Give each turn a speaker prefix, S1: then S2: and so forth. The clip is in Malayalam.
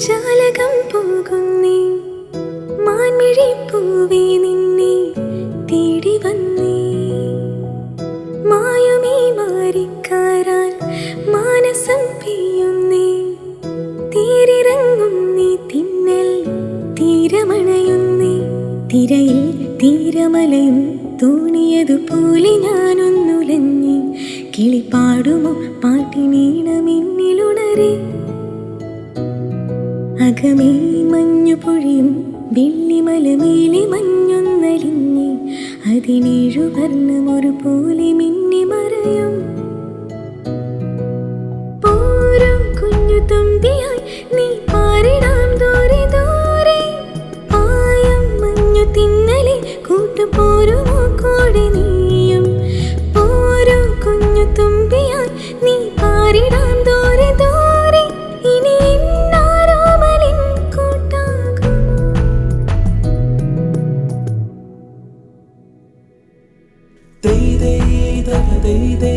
S1: ജാലകം പോകുന്നേ മാൻമിഴി പൂവേ നിന്നെ തേടി വന്നേ മായുമീ മാറിക്കാരാൽ മാനസം പെയ്യുന്നേ തീരിറങ്ങുന്നേ തിന്നൽ തീരമണയുന്നേ തിരയിൽ തീരമലയും തോണിയതുപോലെ ഞാനൊന്നുലഞ്ഞി കിളിപ്പാടുമോ പാട്ടിനീണമിന്നിലുണരേ അകമേ മഞ്ഞു പൊഴിയും വെള്ളിമലമേലെ മഞ്ഞൊന്നലിഞ്ഞ് അതിനേഴു വർണ്ണമൊരു പോലെ മിന്നി മറയും പോരോ കുഞ്ഞു തുമ്പിയായി നീ പാറിടാം ദൂരെ ദൂരെ പായം മഞ്ഞു തിന്നലെ കൂട്ടുപോരുമോ കൂടെ നീയും പോരോ കുഞ്ഞു തുമ്പിയായി നീ പാറിടാം ദൂരെ ദൂരെ ഇനി എന്നാരോമലിൻ കൂട്ടാകുമോ
S2: ദൈ ദൈ ദഗ ദൈ ദൈ